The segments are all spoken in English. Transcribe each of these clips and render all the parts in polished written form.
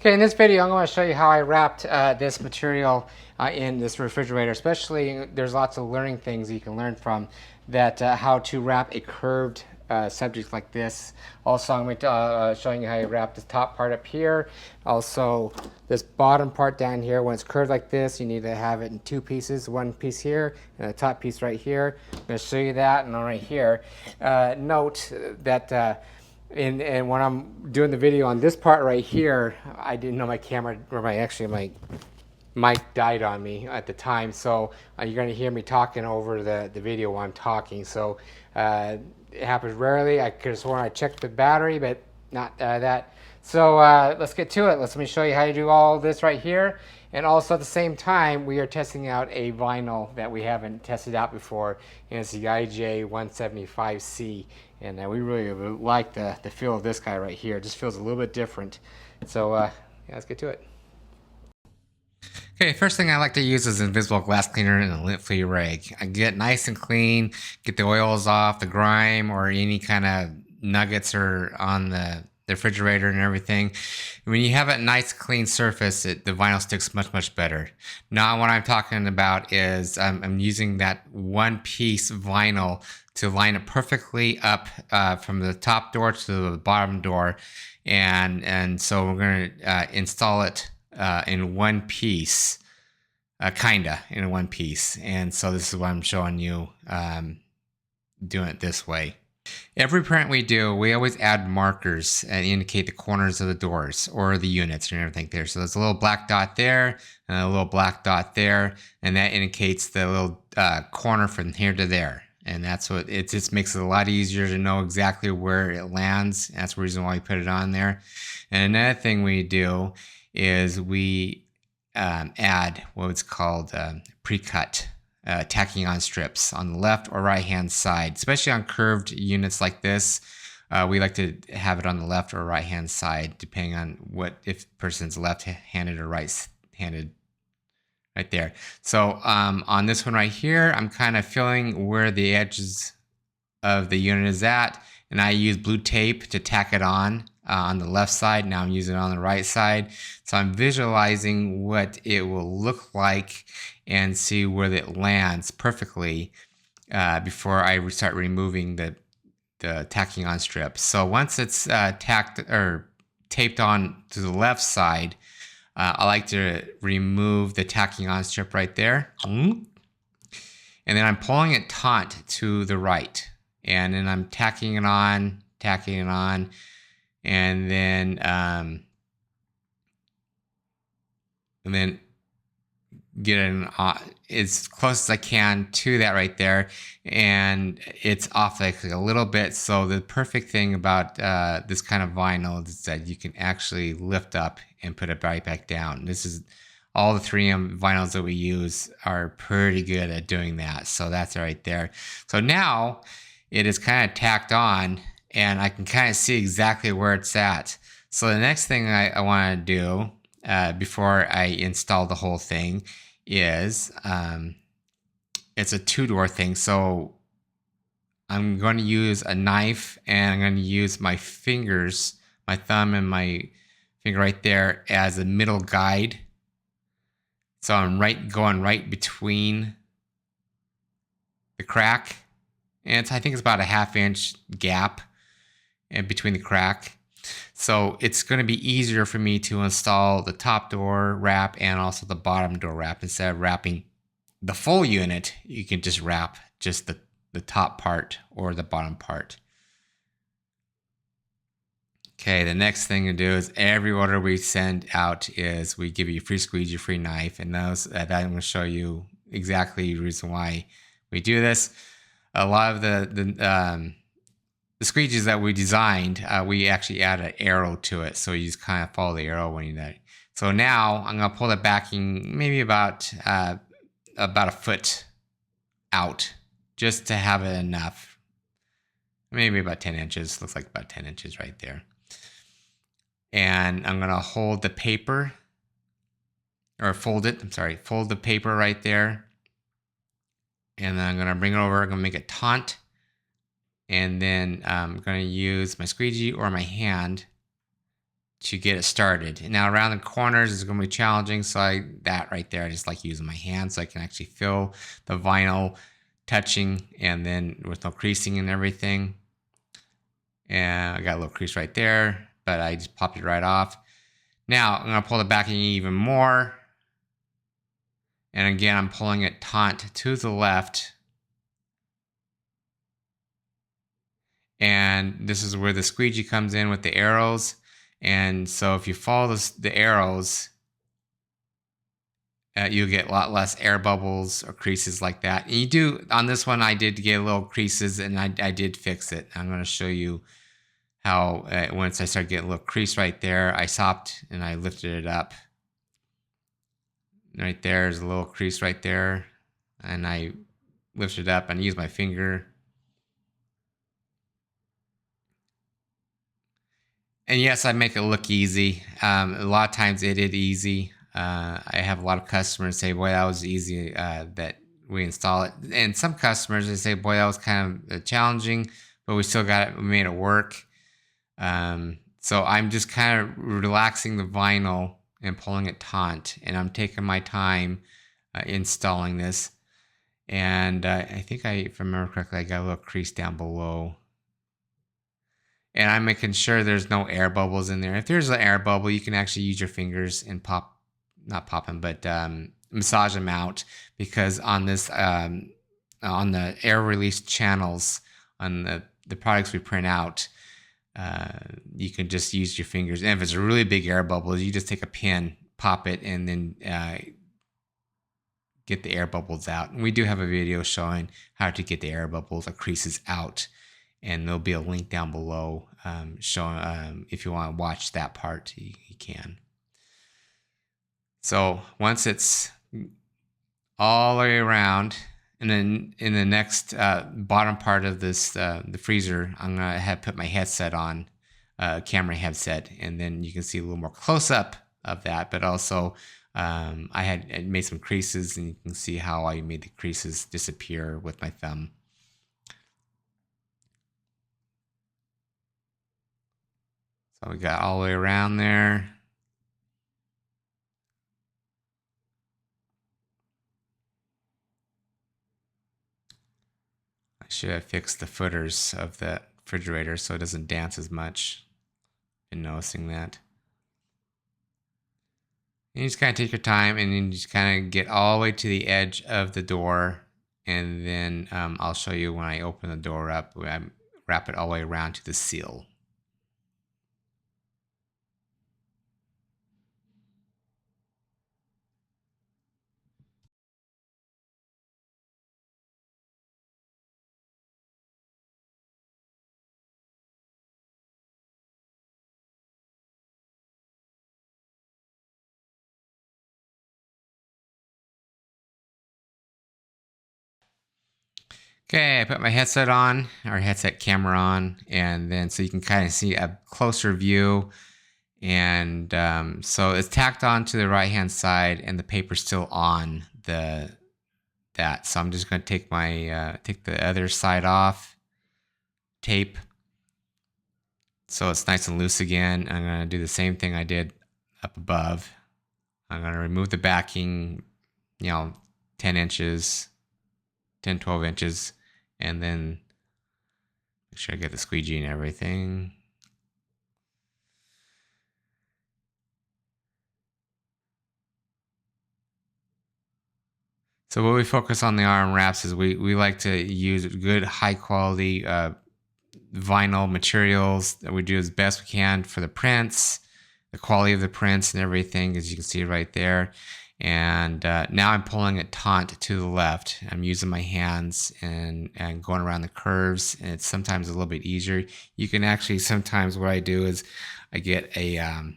Okay, in this video, I'm going to show you how I wrapped this material in this refrigerator. Especially, there's lots of learning things you can learn from that, how to wrap a curved subject like this. Also, I'm going to showing you how you wrap this top part up here. Also, this bottom part down here, when it's curved like this, you need to have it in two pieces. One piece here and a top piece right here. I'm going to show you that, and right here. Note that and when I'm doing the video on this part right here, I didn't know my camera, or my mic died on me at the time. So you're going to hear me talking over the video while I'm talking. So it happens rarely. I could have sworn I checked the battery, but not that. So let's get to it. Let me show you how to do all this right here. And also at the same time, we are testing out a vinyl that we haven't tested out before, and it's the IJ175C. And we really like the feel of this guy right here. It just feels a little bit different. So yeah, let's get to it. Okay, first thing I like to use is invisible glass cleaner and a lint-free rag. I get it nice and clean, get the oils off, the grime, or any kind of nuggets or on the refrigerator and everything. When you have a nice clean surface, the vinyl sticks much better. Now what I'm talking about is I'm using that one piece vinyl to line it perfectly up from the top door to the bottom door, and so we're going to install it in one piece, kinda in one piece. And so this is what I'm showing you, doing it this way. Every print we do, we always add markers and indicate the corners of the doors or the units and everything there. So there's a little black dot there and a little black dot there, and that indicates the little corner from here to there. And that's what it just makes it a lot easier to know exactly where it lands. That's the reason why we put it on there. And another thing we do is we add what's called pre-cut tacking on strips on the left or right hand side, especially on curved units like this. We like to have it on the left or right hand side, depending on if person's left-handed or right-handed. Right there. So on this one right here, I'm kind of feeling where the edges of the unit is at, and I use blue tape to tack it on the left side. Now I'm using it on the right side. So I'm visualizing what it will look like and see where it lands perfectly before I start removing the tacking on strip. So once it's tacked or taped on to the left side, I like to remove the tacking on strip right there. And then I'm pulling it taut to the right. And then I'm tacking it on, and then get it as close as I can to that right there, and it's off like a little bit. So the perfect thing about this kind of vinyl is that you can actually lift up and put it right back down. This is all the 3M vinyls that we use are pretty good at doing that. So that's right there. So now it is kind of tacked on, and I can kind of see exactly where it's at. So the next thing I want to do before I install the whole thing is it's a two-door thing. So I'm going to use a knife, and I'm going to use my fingers, my thumb and my finger right there as a middle guide. So I'm going right between the crack, and I think it's about a 1/2 inch gap in between the crack. So it's going to be easier for me to install the top door wrap and also the bottom door wrap. Instead of wrapping the full unit, you can just wrap just the top part or the bottom part. Okay, the next thing to do is every order we send out is we give you a free squeegee, free knife, and that I'm going to show you exactly the reason why we do this. A lot of the squeegees that we designed, we actually add an arrow to it, so you just kind of follow the arrow when you do that. So now I'm going to pull the backing maybe about a foot out, just to have it enough. Maybe about 10 inches. Looks like about 10 inches right there. And I'm going to hold the paper, or fold it. I'm sorry, fold the paper right there. And then I'm going to bring it over. I'm going to make it taut. And then I'm going to use my squeegee or my hand to get it started. Now around the corners is going to be challenging, so that right there, I just like using my hand so I can actually feel the vinyl touching, and then with no creasing and everything. And I got a little crease right there, but I just popped it right off. Now I'm going to pull the backing even more. And again, I'm pulling it taut to the left. And this is where the squeegee comes in with the arrows. And so if you follow the arrows, you'll get a lot less air bubbles or creases like that. And you do, on this one, I did get little creases, and I did fix it. I'm going to show you how once I started getting a little crease right there, I stopped and I lifted it up. Right there's a little crease right there, and I lifted it up and used my finger. And yes, I make it look easy. A lot of times it is easy. I have a lot of customers say, boy, that was easy that we install it. And some customers, they say, boy, that was kind of challenging, but we still got it, we made it work. So I'm just kind of relaxing the vinyl and pulling it taut, and I'm taking my time installing this. And I think if I remember correctly, I got a little crease down below. And I'm making sure there's no air bubbles in there. If there's an air bubble, you can actually use your fingers and not pop them, but massage them out, because on this, on the air release channels, on the products we print out, you can just use your fingers. And if it's a really big air bubble, you just take a pin, pop it, and then get the air bubbles out. And we do have a video showing how to get the air bubbles or creases out. And there'll be a link down below showing if you want to watch that part, you can. So once it's all the way around, and then in the next bottom part of this, the freezer, I'm going to put my headset on, camera headset, and then you can see a little more close up of that. But also I had made some creases, and you can see how I made the creases disappear with my thumb. So we got all the way around there. I should have fixed the footers of the refrigerator so it doesn't dance as much. Been noticing that. And you just kind of take your time, and then you just kind of get all the way to the edge of the door. And then I'll show you when I open the door up, I wrap it all the way around to the seal. Okay, I put my headset on, or headset camera on, and then so you can kind of see a closer view. And so it's tacked on to the right hand side, and the paper's still on that. So I'm just going to take my take the other side off, tape, so it's nice and loose again. I'm going to do the same thing I did up above. I'm going to remove the backing, 10 inches, 10, 12 inches, and then make sure I get the squeegee and everything. So what we focus on the arm wraps is we like to use good high quality vinyl materials that we do as best we can for the prints, the quality of the prints and everything, as you can see right there. And now I'm pulling it taut to the left. I'm using my hands and going around the curves, and it's sometimes a little bit easier. You can actually, sometimes what I do is I get a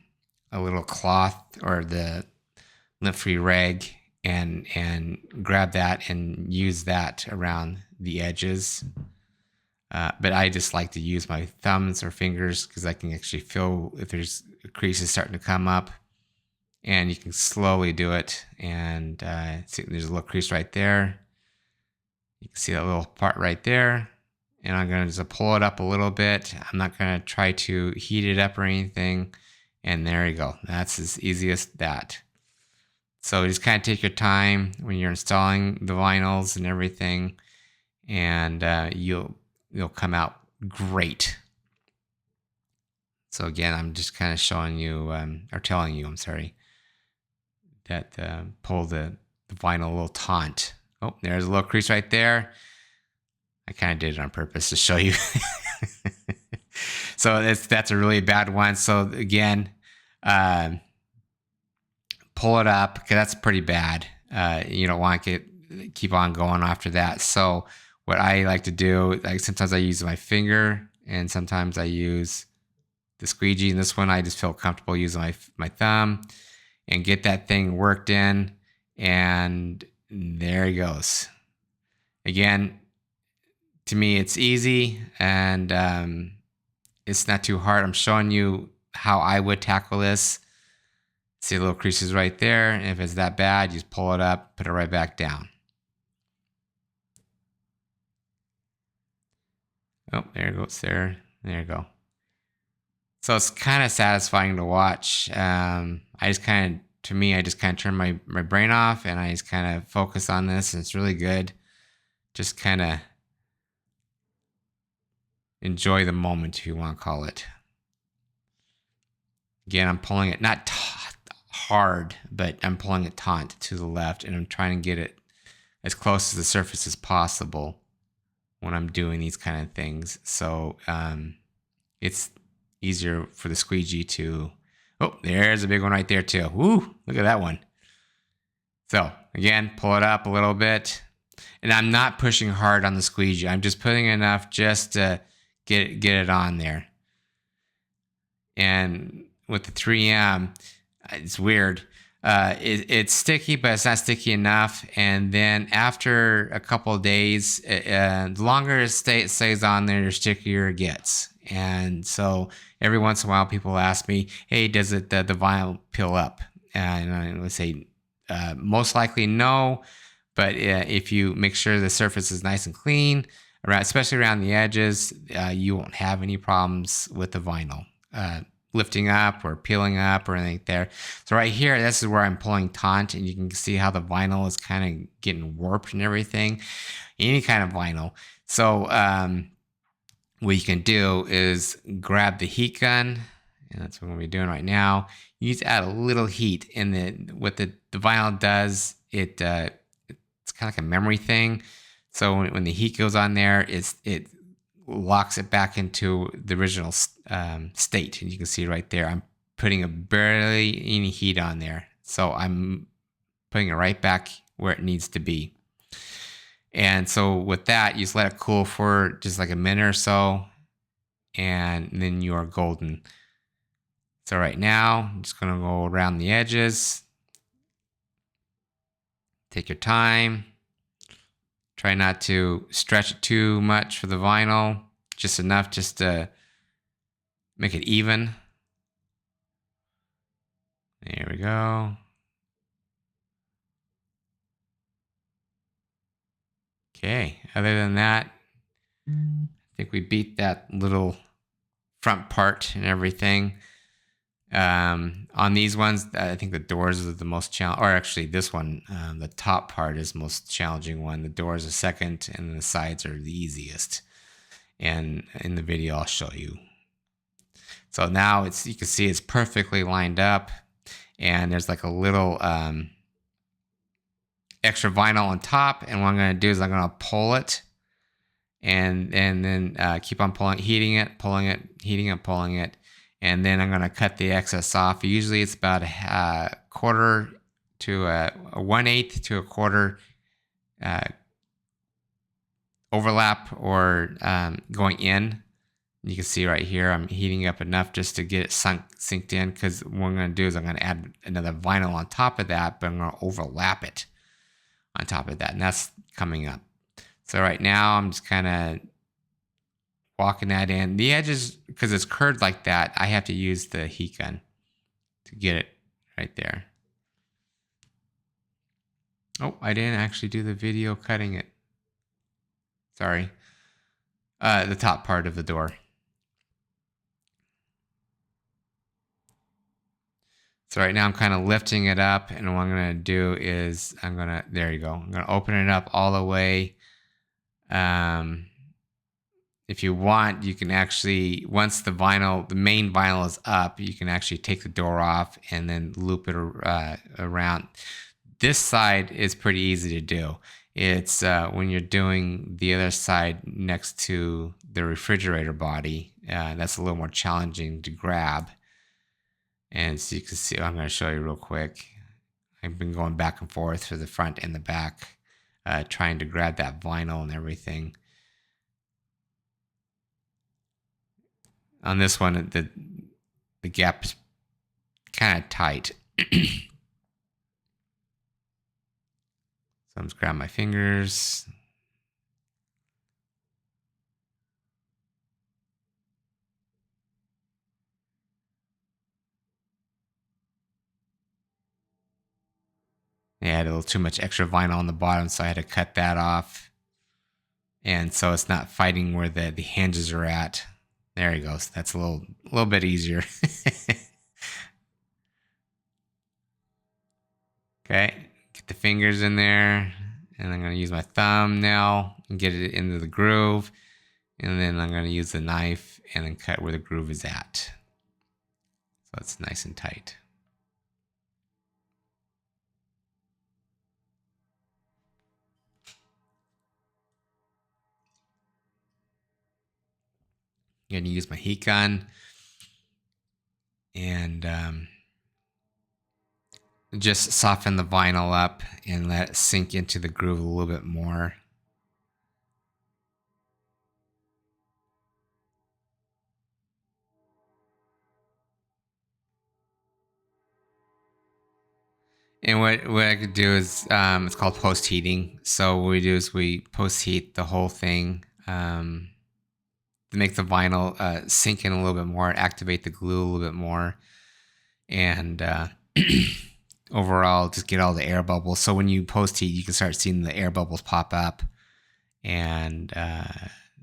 little cloth or the lint-free rag and grab that and use that around the edges. But I just like to use my thumbs or fingers because I can actually feel if there's creases starting to come up. And you can slowly do it. And see, there's a little crease right there. You can see that little part right there. And I'm going to just pull it up a little bit. I'm not going to try to heat it up or anything. And there you go. That's as easy as that. So just kind of take your time when you're installing the vinyls and everything, and you'll come out great. So again, I'm just kind of showing you, or telling you, I'm sorry, that pull the vinyl a little taut. Oh, there's a little crease right there. I kind of did it on purpose to show you. So that's a really bad one. So again, pull it up, because that's pretty bad. You don't want to keep on going after that. So what I like to do, like sometimes I use my finger and sometimes I use the squeegee. And this one I just feel comfortable using my thumb and get that thing worked in. And there he goes. Again, to me, it's easy and it's not too hard. I'm showing you how I would tackle this. See the little creases right there. And if it's that bad, you just pull it up, put it right back down. Oh, there it goes there. There you go. So it's kind of satisfying to watch. I just kind of turn my brain off and I just kind of focus on this, and it's really good. Just kind of enjoy the moment, if you want to call it. Again, I'm pulling it not hard, but I'm pulling it taut to the left, and I'm trying to get it as close to the surface as possible when I'm doing these kind of things. So it's easier for the squeegee to... Oh, there's a big one right there too. Woo, look at that one. So again, pull it up a little bit. And I'm not pushing hard on the squeegee. I'm just putting enough just to get it on there. And with the 3M, it's weird. It's sticky, but it's not sticky enough. And then after a couple of days, the longer it stays on there, the stickier it gets. And so every once in a while, people ask me, "Hey, does the vinyl peel up?" And I would say, most likely no. But if you make sure the surface is nice and clean, especially around the edges, you won't have any problems with the vinyl lifting up or peeling up or anything there. So right here, this is where I'm pulling taut, and you can see how the vinyl is kind of getting warped and everything. Any kind of vinyl. So what you can do is grab the heat gun, and that's what we're going to be doing right now. You just add a little heat, and what the vinyl does, it's kind of like a memory thing. So when the heat goes on there, it locks it back into the original state. And you can see right there, I'm putting barely any heat on there. So I'm putting it right back where it needs to be. And so with that, you just let it cool for just like a minute or so, and then you are golden. So right now, I'm just going to go around the edges. Take your time. Try not to stretch it too much for the vinyl, just enough just to make it even. There we go. Okay, other than that, I think we beat that little front part and everything. On these ones, I think the doors are the most challenging, or actually this one, the top part is the most challenging one. The doors are second, and the sides are the easiest. And in the video, I'll show you. So now you can see it's perfectly lined up, and there's like a little extra vinyl on top. And what I'm going to do is I'm going to pull it, and then keep on pulling, heating it, pulling it, heating it, pulling it. And then I'm going to cut the excess off. Usually it's about a quarter to a 1/8 to a quarter overlap or going in. You can see right here, I'm heating up enough just to get it synced in, because what I'm going to do is I'm going to add another vinyl on top of that, but I'm going to overlap it on top of that. And that's coming up. So right now I'm just kind of walking that in. The edges, because it's curved like that, I have to use the heat gun to get it right there. Oh, I didn't actually do the video cutting it. Sorry. The top part of the door. So right now I'm kind of lifting it up, and what I'm going to do is there you go. I'm going to open it up all the way. If you want, you can actually, once the main vinyl is up, you can actually take the door off and then loop it around. This side is pretty easy to do. It's when you're doing the other side next to the refrigerator body, that's a little more challenging to grab. And so you can see, I'm going to show you real quick. I've been going back and forth for the front and the back, trying to grab that vinyl and everything. On this one, the gap is kind of tight. So I'm just grabbing my fingers. I had a little too much extra vinyl on the bottom, so I had to cut that off. And so it's not fighting where the hinges are at. There he goes. That's a little bit easier. Okay, get the fingers in there, and I'm going to use my thumbnail and get it into the groove, and then I'm going to use the knife and then cut where the groove is at. So it's nice and tight. I'm going to use my heat gun and just soften the vinyl up and let it sink into the groove a little bit more. And what I could do is, it's called post heating. So what we do is we post heat the whole thing to make the vinyl sink in a little bit more, activate the glue a little bit more, and overall just get all the air bubbles. So when you post heat, you can start seeing the air bubbles pop up. And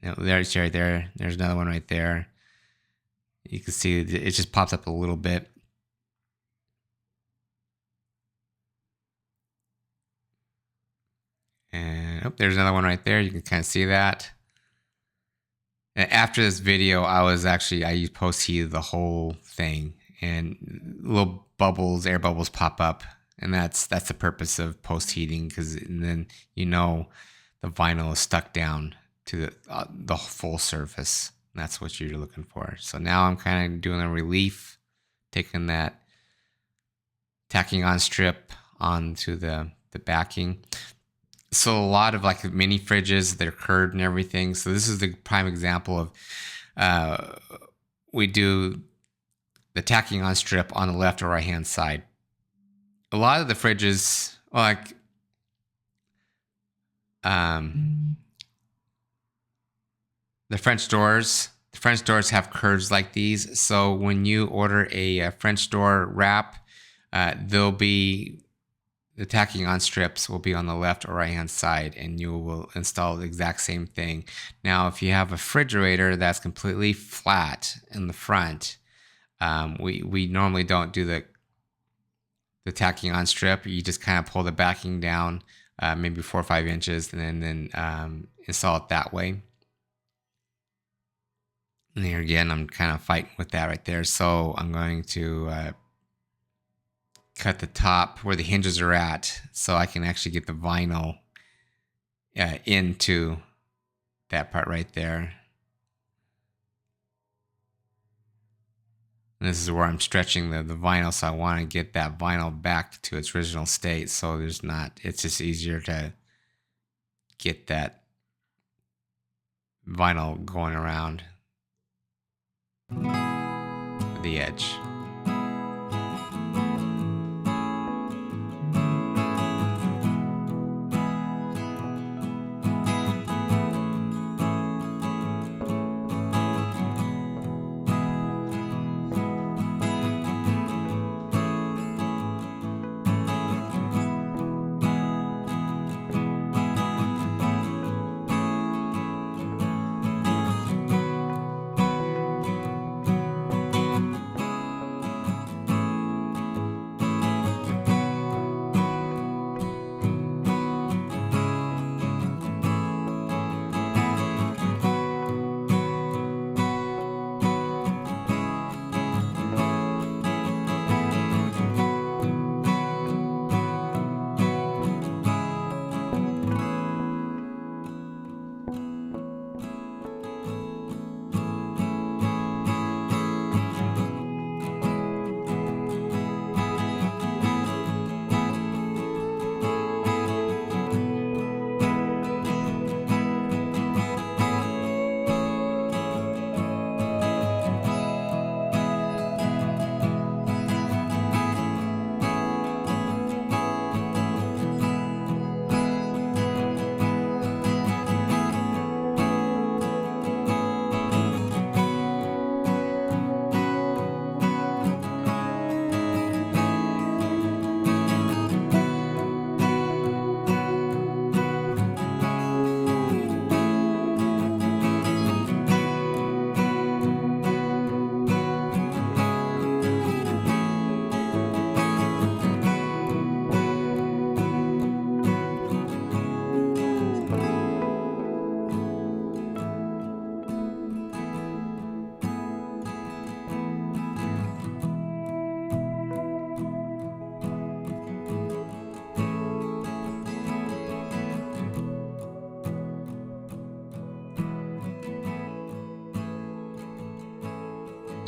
there's right there. There's another one right there. You can see it just pops up a little bit. And there's another one right there. You can kind of see that. And after this video, I used post heated the whole thing, and little bubbles, air bubbles pop up, and that's the purpose of post heating, because then the vinyl is stuck down to the full surface. And that's what you're looking for. So now I'm kind of doing a relief, taking that tacking on strip onto the backing. So a lot of like mini fridges, they're curved and everything. So this is the prime example of we do the tacking on strip on the left or right hand side. A lot of the fridges, like the French doors have curves like these. So when you order a French door wrap, the tacking on strips will be on the left or right hand side, and you will install the exact same thing. Now, if you have a refrigerator that's completely flat in the front, we normally don't do the tacking on strip. You just kind of pull the backing down, maybe 4 or 5 inches, and then install it that way. And here again, I'm kind of fighting with that right there. So I'm going to cut the top where the hinges are at, so I can actually get the vinyl into that part right there. And this is where I'm stretching the vinyl, so I want to get that vinyl back to its original state. So it's just easier to get that vinyl going around the edge.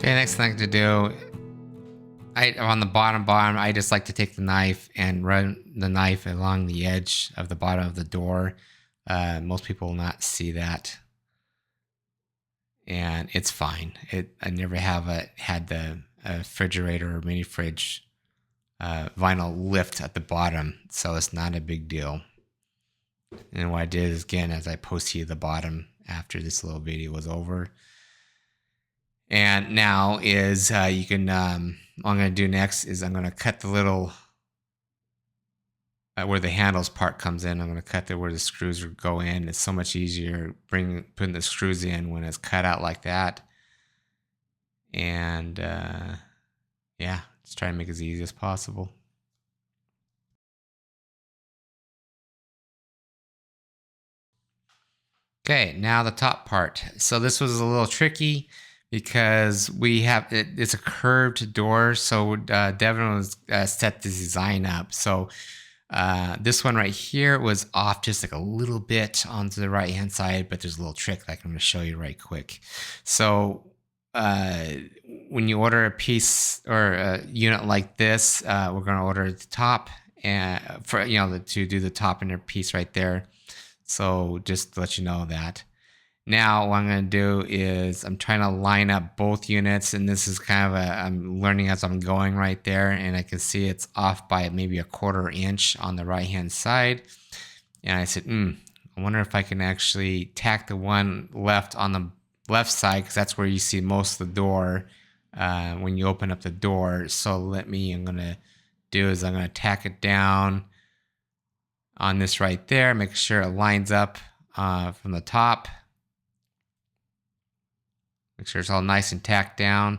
Okay, next thing to do, on the bottom, I just like to take the knife and run the knife along the edge of the bottom of the door. Most people will not see that, and it's fine. I never have had the refrigerator or mini fridge vinyl lift at the bottom, so it's not a big deal. And what I did is, again, as I posted the bottom after this little video was over. And now is you can, what I'm going to do next is I'm going to cut the little, where the handles part comes in, I'm going to cut where the screws go in. It's so much easier putting the screws in when it's cut out like that. And yeah, just try to make it as easy as possible. Okay, now the top part. So this was a little tricky because it's a curved door. So Devin was set the design up. So this one right here was off just like a little bit onto the right hand side, but there's a little trick that I'm going to show you right quick. So when you order a piece or a unit like this, we're going to order the top and to do the top inner piece right there. So just to let you know that. Now what I'm going to do is I'm trying to line up both units, and this is kind of I'm learning as I'm going right there, and I can see it's off by maybe a 1/4 inch on the right hand side. And I said, I wonder if I can actually tack the one left on the left side, because that's where you see most of the door when you open up the door. So I'm going to tack it down on this right there, make sure it lines up from the top. Make sure it's all nice and tacked down.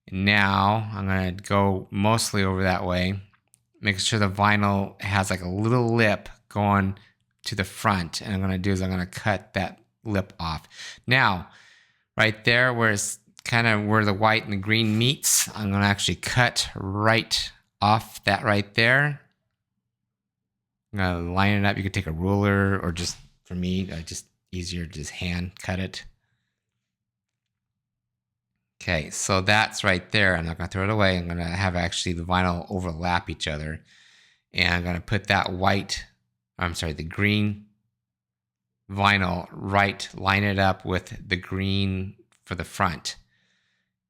And now I'm going to go mostly over that way, making sure the vinyl has like a little lip going to the front. And I'm going to do is I'm going to cut that lip off. Now, right there where it's kind of where the white and the green meets, I'm going to actually cut right off that right there. I'm going to line it up. You could take a ruler, or just, for me, just easier to just hand cut it. Okay, so that's right there. I'm not going to throw it away. I'm going to have actually the vinyl overlap each other. And I'm going to put that the green vinyl line it up with the green for the front.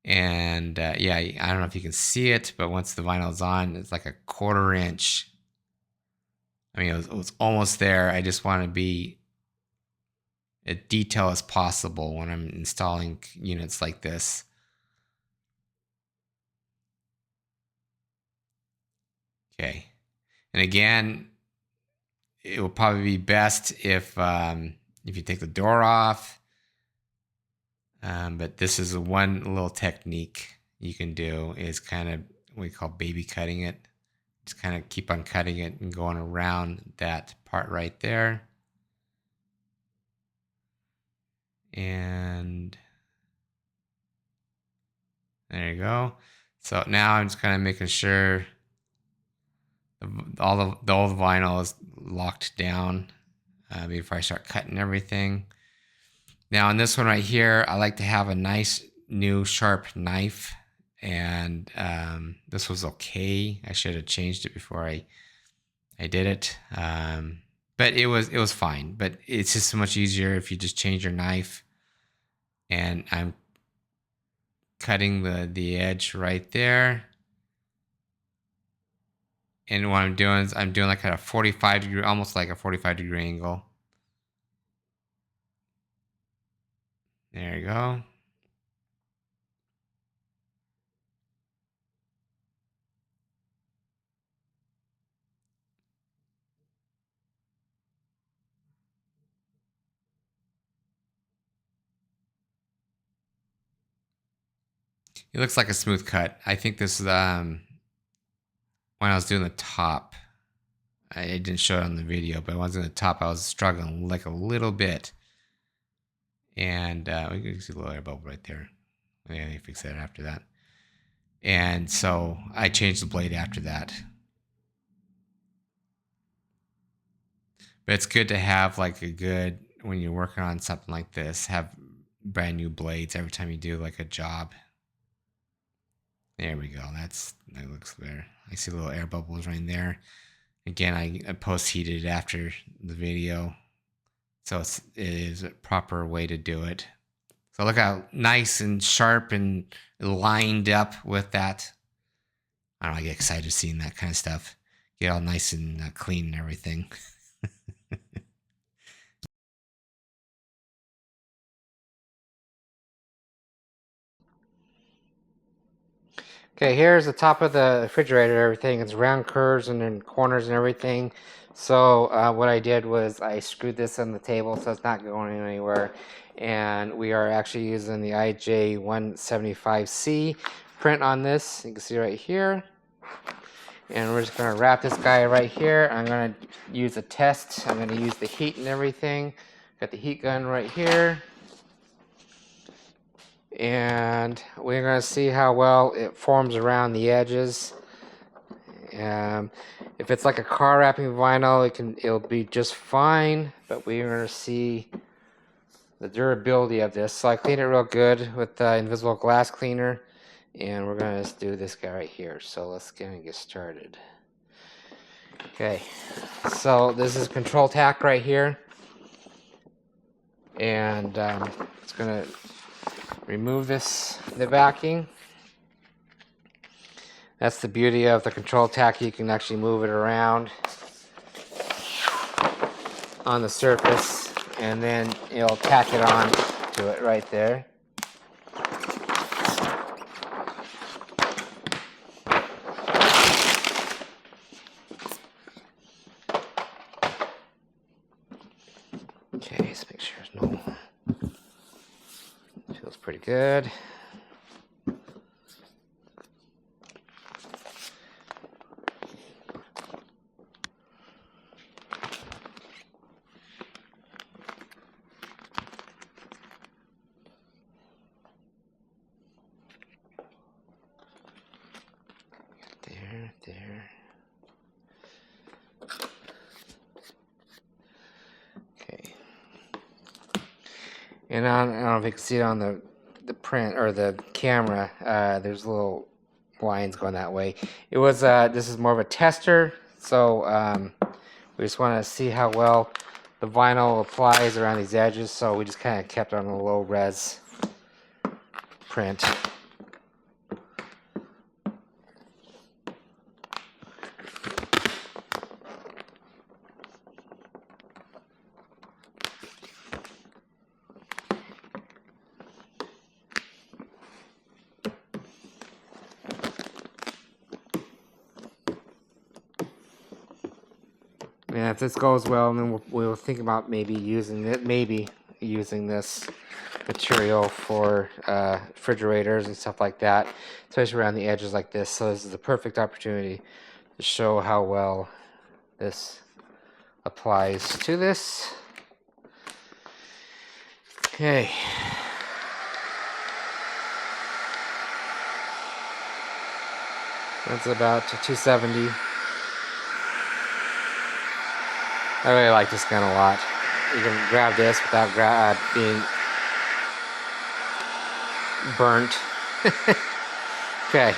And yeah, I don't know if you can see it, but once the vinyl's on, it's like a 1/4 inch. I mean, it was almost there. I just want to be as detailed as possible when I'm installing units like this. Okay. And again, it will probably be best if you take the door off. But this is one little technique you can do, is kind of what we call baby cutting it. Just kind of keep on cutting it and going around that part right there. And there you go. So now I'm just kind of making sure all the vinyl is locked down before I start cutting everything. Now on this one right here, I like to have a nice new sharp knife, and this was okay. I should have changed it before I did it, but it was fine. But it's just so much easier if you just change your knife. And I'm cutting the edge right there. And what I'm doing is I'm doing like at a 45 degree, almost like a 45-degree angle. There you go. It looks like a smooth cut. I think this is when I was doing the top. I didn't show it on the video, but when I was doing the top, I was struggling like a little bit. And we can see a little air bubble right there. Yeah, they fix that after that. And so I changed the blade after that. But it's good to have like when you're working on something like this, have brand new blades every time you do like a job. There we go. That looks better. I see little air bubbles right there. Again, I post heated after the video, so it is a proper way to do it. So look how nice and sharp and lined up with that. I don't know, I get excited seeing that kind of stuff. Get all nice and clean and everything. Okay, here's the top of the refrigerator. Everything it's round curves and then corners and everything. So what I did was I screwed this on the table so it's not going anywhere. And we are actually using the IJ175C print on this. You can see right here. And we're just going to wrap this guy right here. I'm going to use a test. I'm going to use the heat and everything. Got the heat gun right here. And we're going to see how well it forms around the edges. If it's like a car wrapping vinyl, it'll be just fine, but we're going to see the durability of this. So I cleaned it real good with the invisible glass cleaner, and we're going to do this guy right here. So let's get started. Okay, so this is control tack right here, and it's going to remove the backing. That's the beauty of the control tack. You can actually move it around on the surface, and then it'll tack it on to it right there. Okay, let's make sure there's no... Feels pretty good. There. Okay. And I don't know if you can see it on the print or the camera. There's little lines going that way. It was this is more of a tester, so we just want to see how well the vinyl applies around these edges. So we just kind of kept on a low res print. And if this goes well, then we'll think about maybe using this material for refrigerators and stuff like that, especially around the edges like this. So this is the perfect opportunity to show how well this applies to this. Okay. That's about 270. I really like this gun a lot. You can grab this without being burnt. Okay.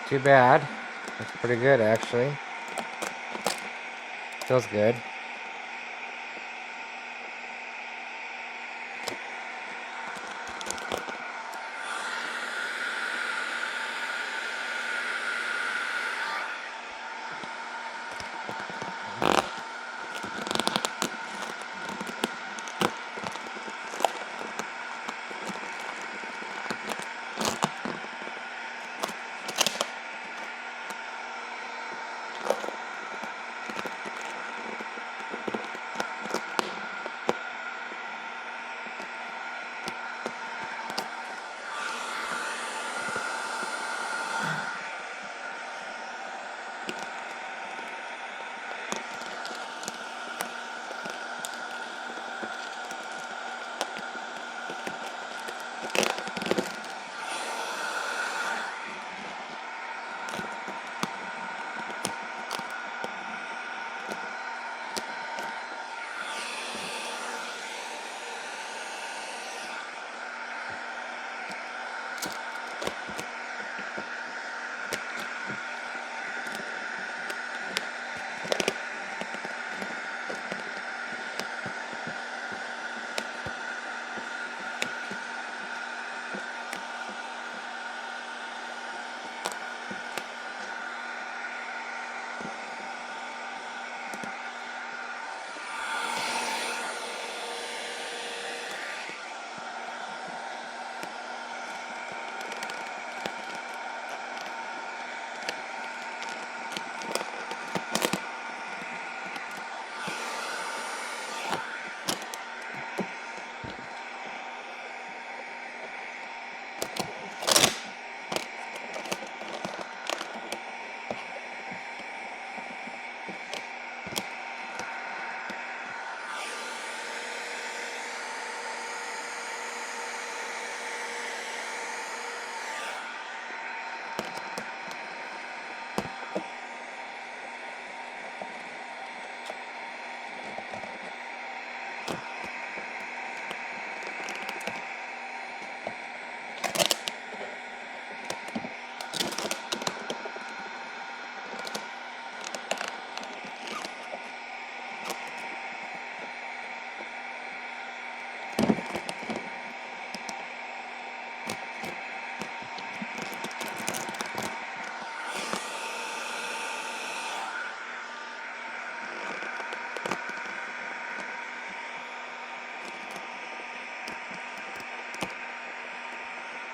too bad. That's pretty good, actually. Feels good.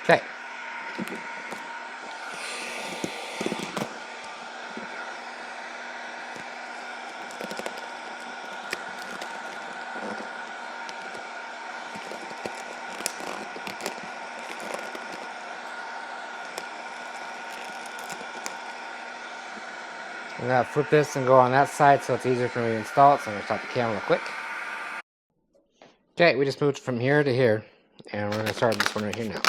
Okay. I'm gonna flip this and go on that side so it's easier for me to install it. So I'm gonna stop the camera real quick. Okay, we just moved from here to here, and we're gonna start this one right here now.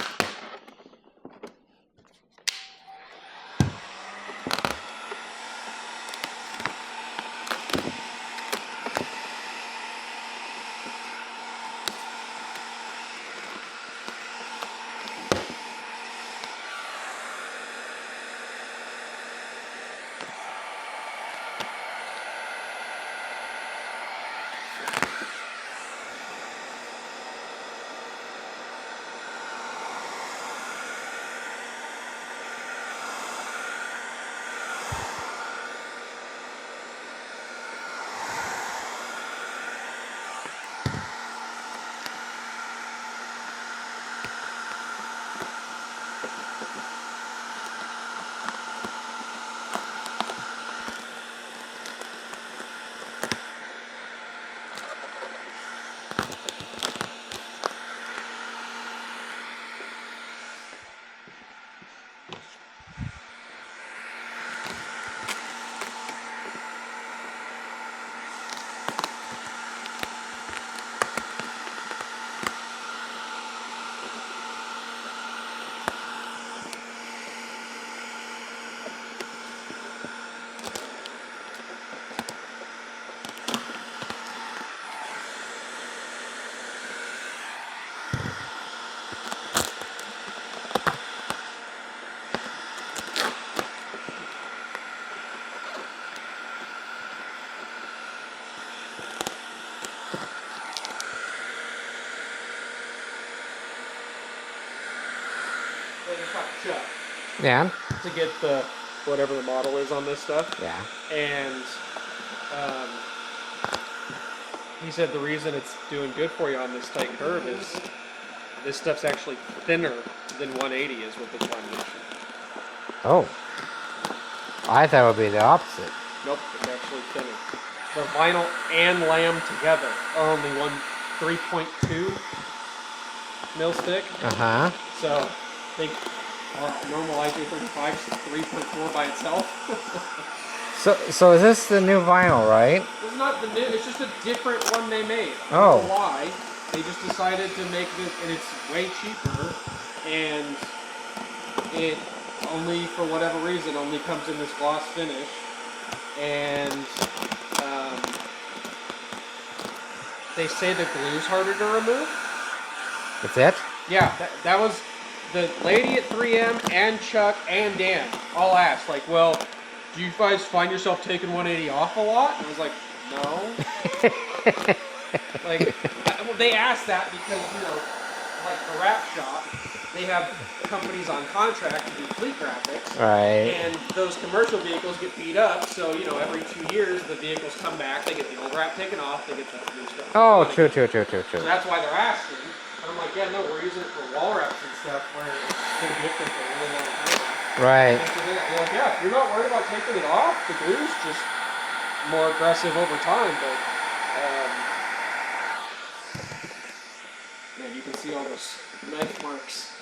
Yeah. to get the whatever the model is on this stuff. Yeah. And he said the reason it's doing good for you on this tight curve is this stuff's actually thinner than 180 is with this lamination. Oh. I thought it would be the opposite. Nope, it's actually thinner. The vinyl and lam together are only 3.2 mils thick. Uh-huh. So they normal IP35 is 3.4 by itself. So is this the new vinyl, right? It's not the new, it's just a different one they made. I Oh. don't know why. They just decided to make this, and it's way cheaper, and it only, for whatever reason, only comes in this gloss finish. And they say the glue's harder to remove. That's it? Yeah, that was the lady at 3M and Chuck and Dan all asked, like, well, do you guys find yourself taking 180 off a lot? And I was like, no. Like, well, they asked that because, you know, like the wrap shop, they have companies on contract to do fleet graphics. Right. And those commercial vehicles get beat up, so, you know, every 2 years the vehicles come back, they get the old wrap taken off, they get the new stuff. Oh, true. So that's why they're asking. And I'm like, yeah, no, we're using it for wall wraps and stuff where it's been different for a really long time. Right. And so they're like, yeah, if you're not worried about taking it off, the glue's just more aggressive over time, but man, you can see all those knife marks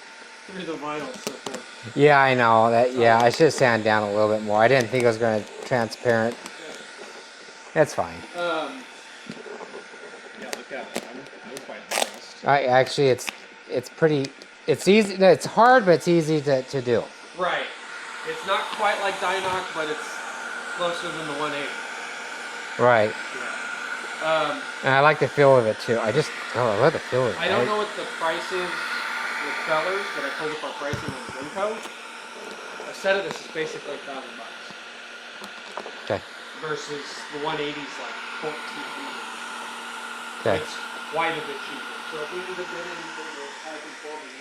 through the vinyl. So Yeah, I know that. Yeah, I should have sanded down a little bit more. I didn't think it was going to transparent. That's fine. yeah, look at it. I'm quite impressed. Actually, it's pretty. It's easy. It's hard, but it's easy to do. Right. It's not quite like Dynoc, but it's closer than the 180. Right. Yeah. And I like the feel of it too. I love the feel of it. I don't know what the price is with colors, but I pulled up our pricing on Winco. A set of this is basically $1,000. Okay. Versus the 180's like 14. Okay. It's quite a bit cheaper. So if we need to get anything that's high conforming,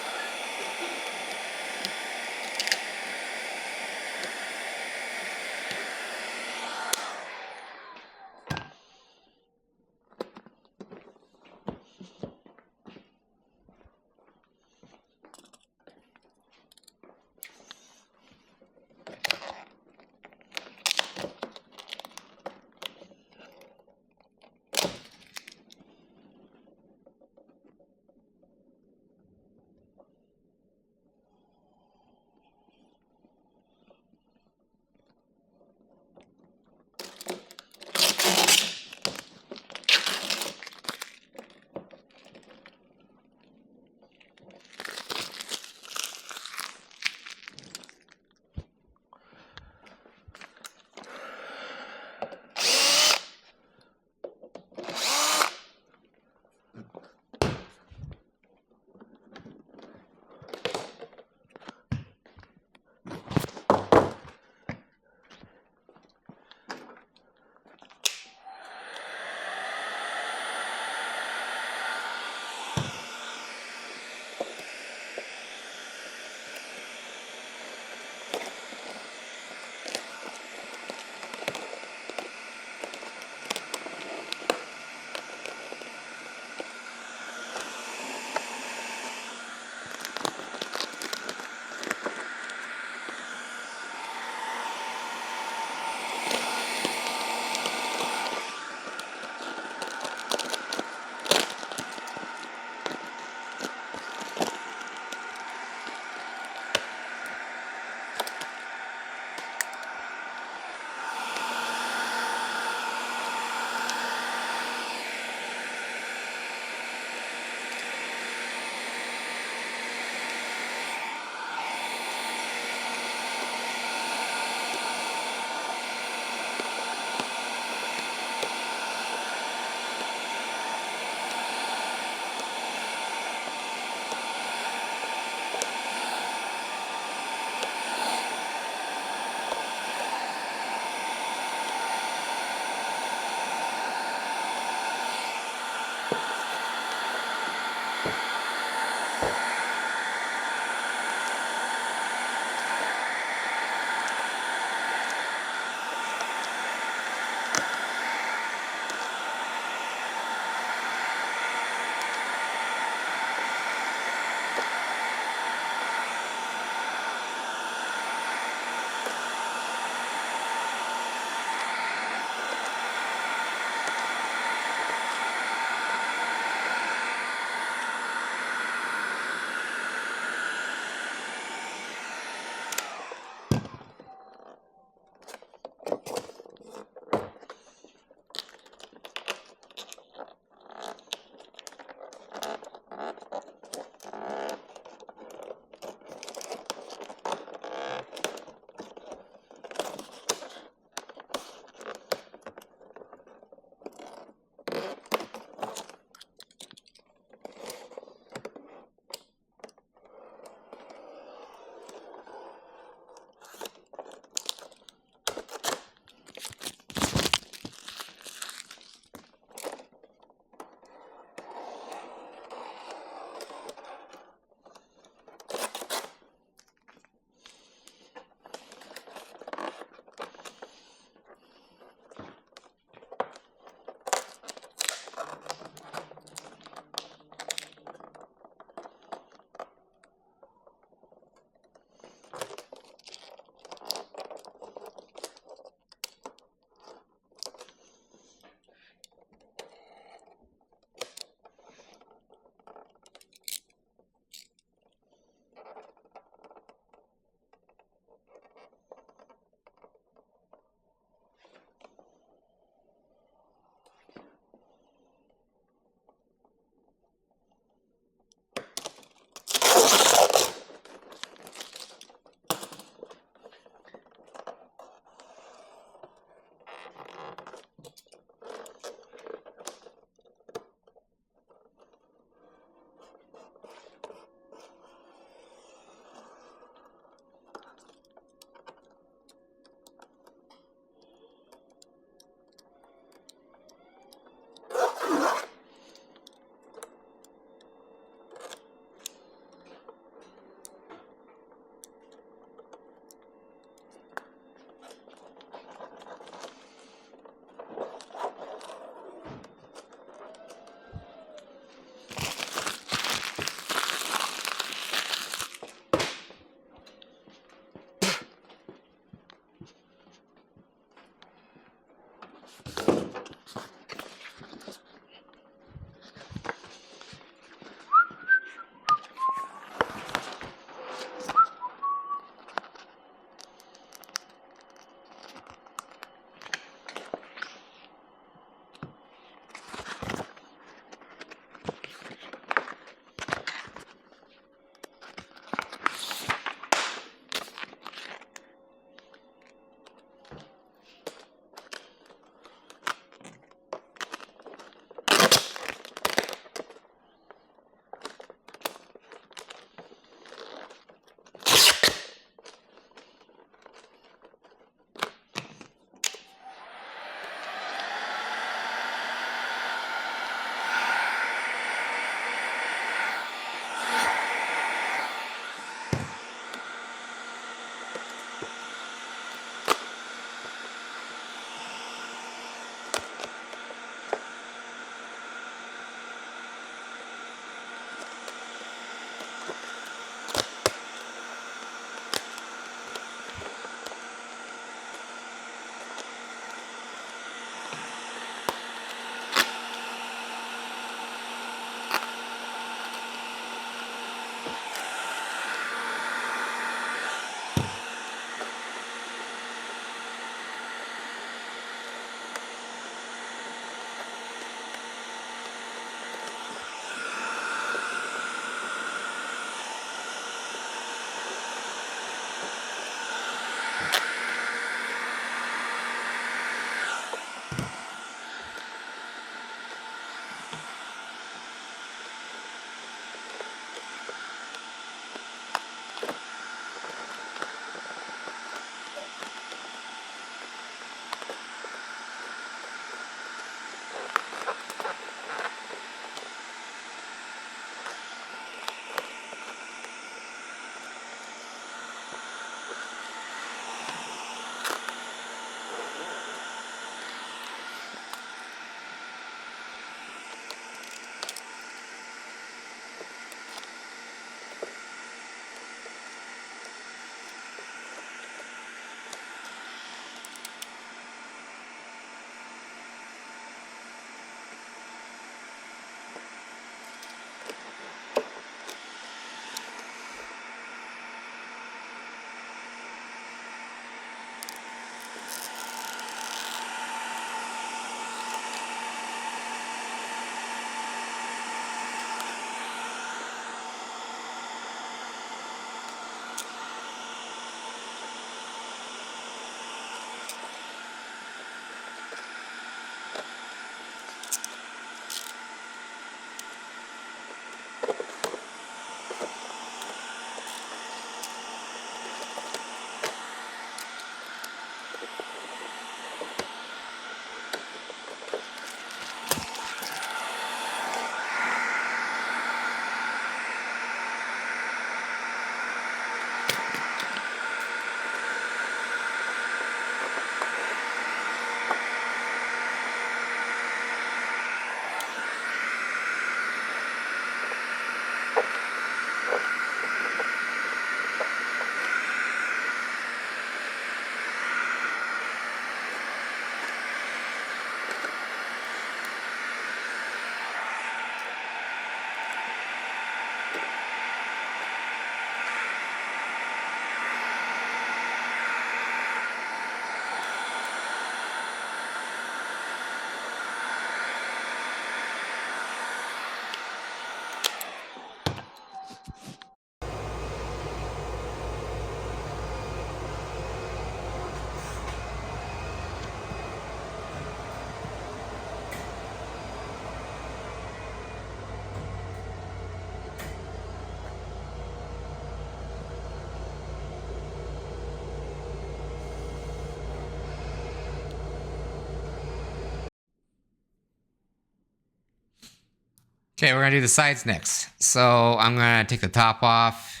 Okay, we're gonna do the sides next. So I'm gonna take the top off.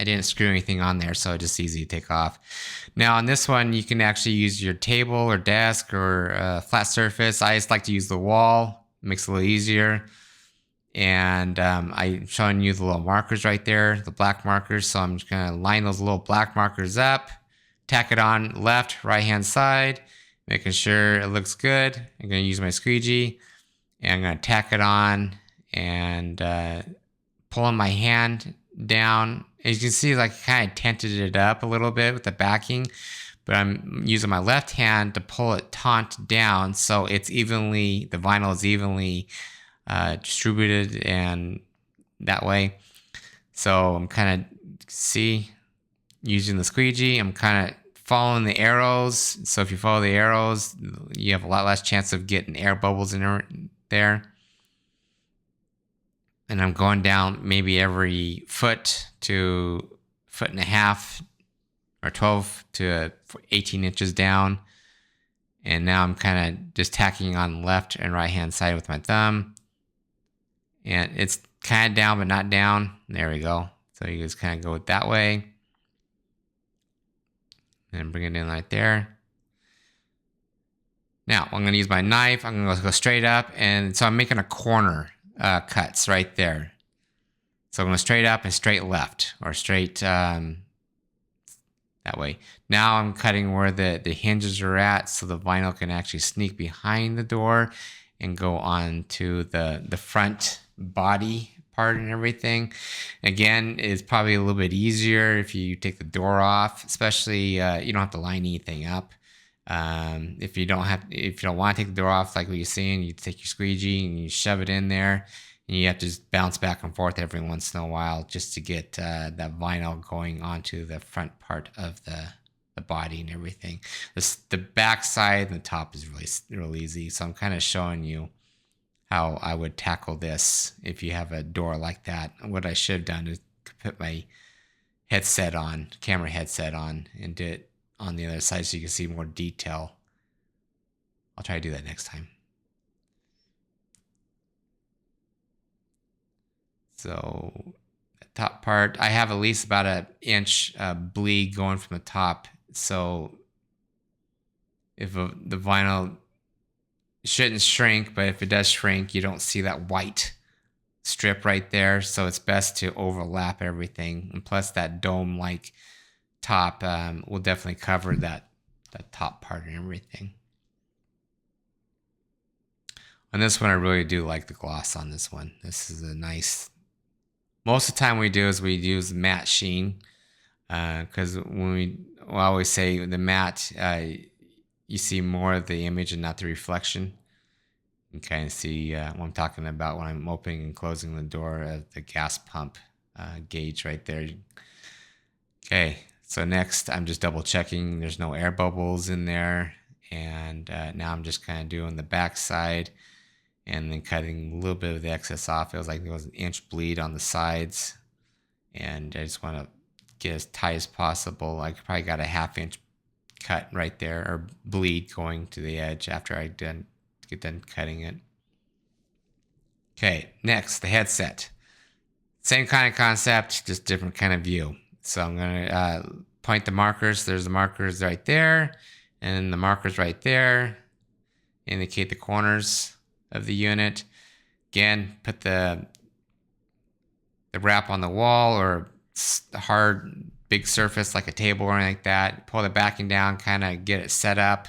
I didn't screw anything on there, so it's just easy to take off. Now on this one, you can actually use your table or desk or a flat surface. I just like to use the wall. It makes it a little easier. And I'm showing you the little markers right there, the black markers. So I'm just gonna line those little black markers up, tack it on left, right hand side, making sure it looks good. I'm gonna use my squeegee and I'm gonna tack it on and pulling my hand down. As you can see, like kind of tented it up a little bit with the backing, but I'm using my left hand to pull it taut down so it's evenly, the vinyl is evenly distributed and that way. So I'm kind of, using the squeegee, I'm kind of following the arrows. So if you follow the arrows, you have a lot less chance of getting air bubbles in there. And I'm going down maybe every foot to foot and a half or 12 to 18 inches down. And now I'm kind of just tacking on the left and right hand side with my thumb. And it's kind of down, but not down. There we go. So you just kind of go it that way. And bring it in right there. Now I'm going to use my knife. I'm going to go straight up. And so I'm making a corner cuts right there. So I'm going straight up and straight left, or straight that way. Now I'm cutting where the hinges are at, so the vinyl can actually sneak behind the door and go on to the front body part and everything. Again, it's probably a little bit easier if you take the door off, especially you don't have to line anything up. If you don't want to take the door off, like what you're seeing, you take your squeegee and you shove it in there, and you have to just bounce back and forth every once in a while just to get that vinyl going onto the front part of the body and everything. The back side and the top is really easy. So I'm kind of showing you how I would tackle this if you have a door like that. What I should have done is put my camera headset on, and do it on the other side so you can see more detail. I'll try to do that next time. So the top part, I have at least about an inch bleed going from the top. So if the vinyl shouldn't shrink, but if it does shrink, you don't see that white strip right there. So it's best to overlap everything. And plus that dome-like top will definitely cover that top part and everything. On this one, I really do like the gloss on this one. This is a nice, most of the time we use matte sheen, because when I always say the matte, you see more of the image and not the reflection. You can kind of see what I'm talking about when I'm opening and closing the door of the gas pump gauge right there. Okay, so next I'm just double checking there's no air bubbles in there, and now I'm just kind of doing the back side and then cutting a little bit of the excess off. It was like there was an inch bleed on the sides, and I just want to get as tight as possible. I probably got a 1/2 inch cut right there, or bleed going to the edge after I get done cutting it. Okay, next, the headset. Same kind of concept, just different kind of view. So I'm gonna point the markers. There's the markers right there, and the markers right there indicate the corners of the unit. Again, put the wrap on the wall or a hard big surface like a table or anything like that. Pull the backing down, kind of get it set up,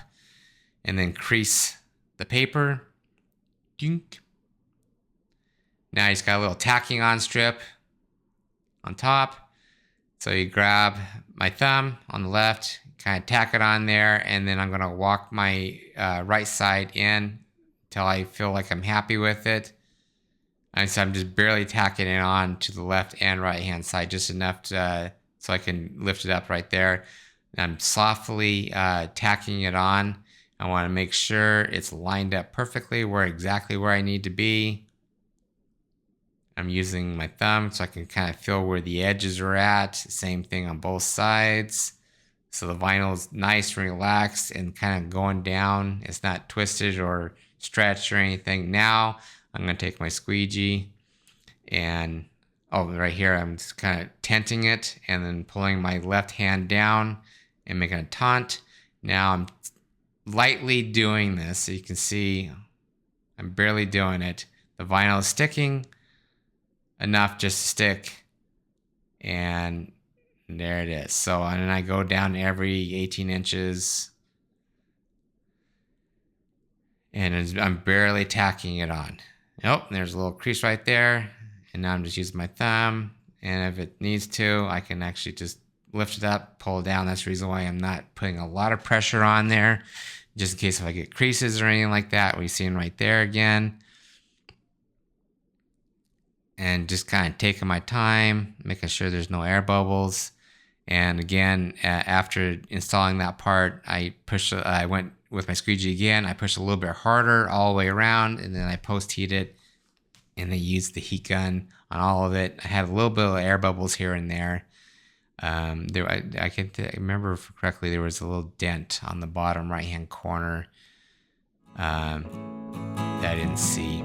and then crease the paper. Dink. Now you just got a little tacking on strip on top. So you grab my thumb on the left, kind of tack it on there, and then I'm gonna walk my right side in until I feel like I'm happy with it. And so I'm just barely tacking it on to the left and right hand side, just enough to, so I can lift it up right there. And I'm softly tacking it on. I want to make sure it's lined up perfectly exactly where I need to be. I'm using my thumb so I can kind of feel where the edges are at. Same thing on both sides. So the vinyl is nice and relaxed and kind of going down. It's not twisted or stretched or anything. Now I'm going to take my squeegee And right here, I'm just kind of tenting it and then pulling my left hand down and making a taunt. Now I'm lightly doing this. So you can see I'm barely doing it. The vinyl is sticking enough just to stick. And there it is. So, and then I go down every 18 inches. And I'm barely tacking it on. Oh, there's a little crease right there. And now I'm just using my thumb. And if it needs to, I can actually just lift it up, pull it down. That's the reason why I'm not putting a lot of pressure on there, just in case if I get creases or anything like that. We see them right there again. And just kind of taking my time, making sure there's no air bubbles. And again, after installing that part, I went with my squeegee again. I pushed a little bit harder all the way around, and then I post heat it, and then used the heat gun on all of it. I had a little bit of air bubbles here and there. I can remember correctly, there was a little dent on the bottom right-hand corner that I didn't see.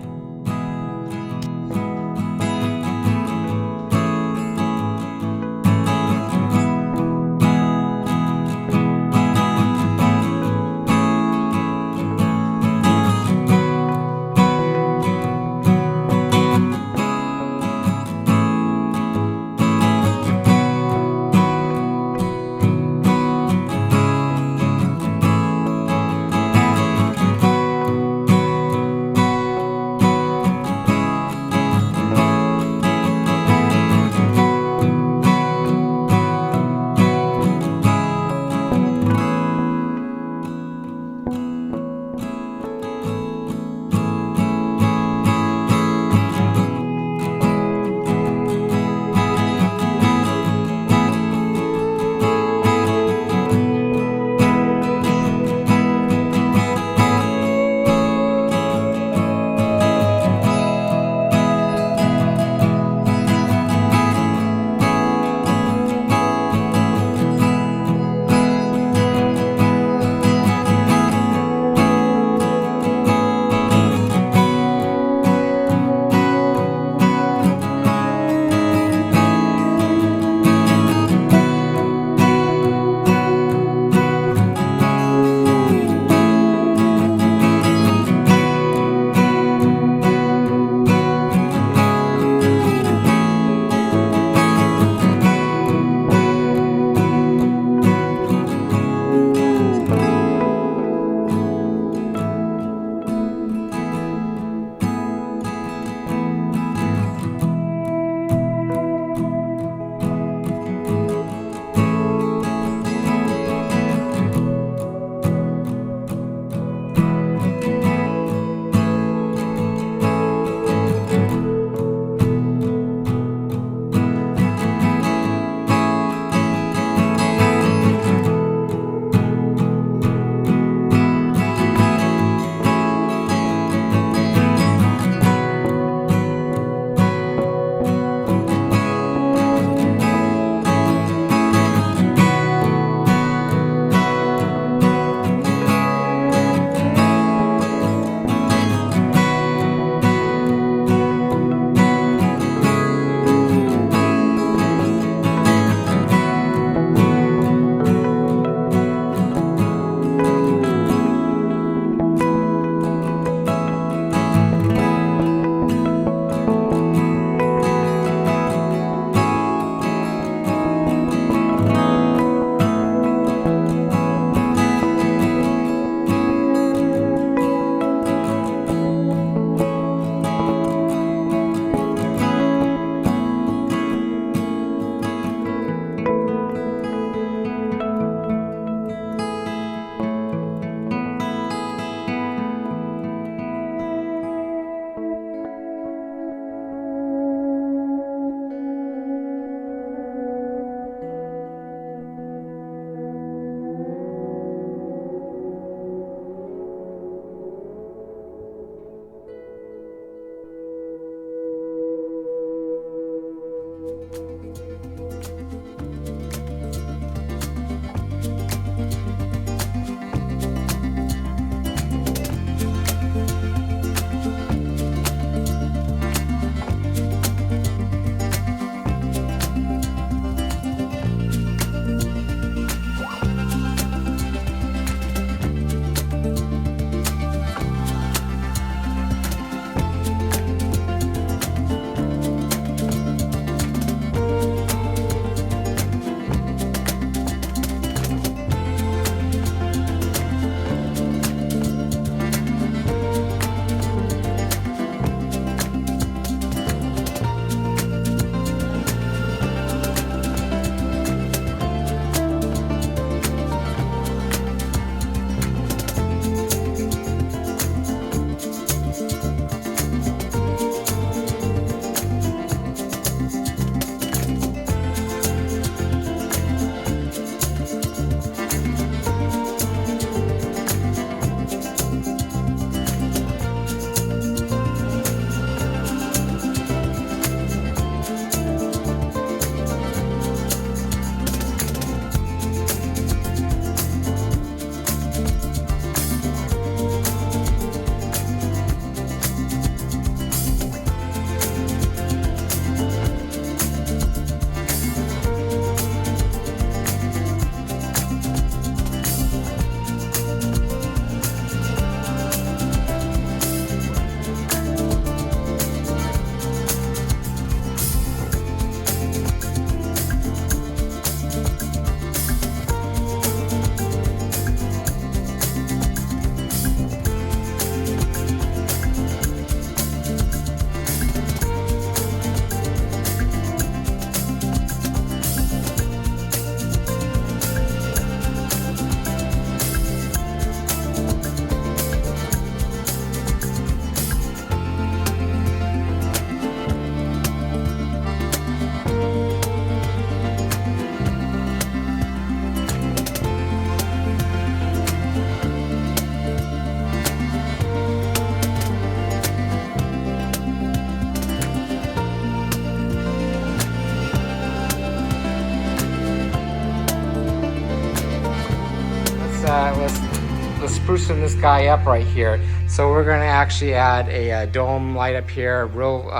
let's sprucing this guy up right here. So we're gonna actually add a dome light up here, a real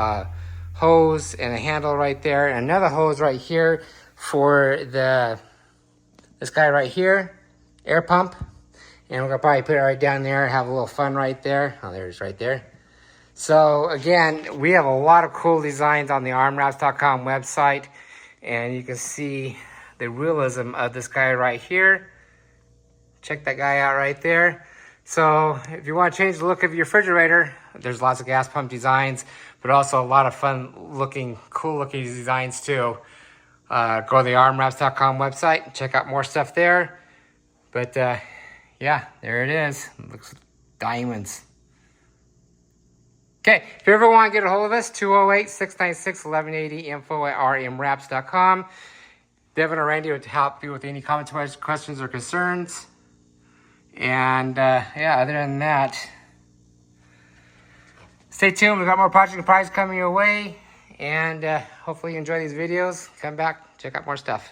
hose and a handle right there, and another hose right here for this guy right here, air pump. And we're gonna probably put it right down there, have a little fun right there. Oh, there it is right there. So again, we have a lot of cool designs on the armwraps.com website, and you can see the realism of this guy right here. Check that guy out right there. So if you want to change the look of your refrigerator, there's lots of gas pump designs, but also a lot of fun looking, cool looking designs too. Go to the armwraps.com website, check out more stuff there. But yeah, there it is. It looks like diamonds. Okay, if you ever want to get a hold of us, 208-696-1180, info@rmwraps.com. Devin or Randy would help you with any comments, questions, or concerns. And yeah, other than that, stay tuned. We've got more project and prize coming your way. And hopefully you enjoy these videos. Come back, check out more stuff.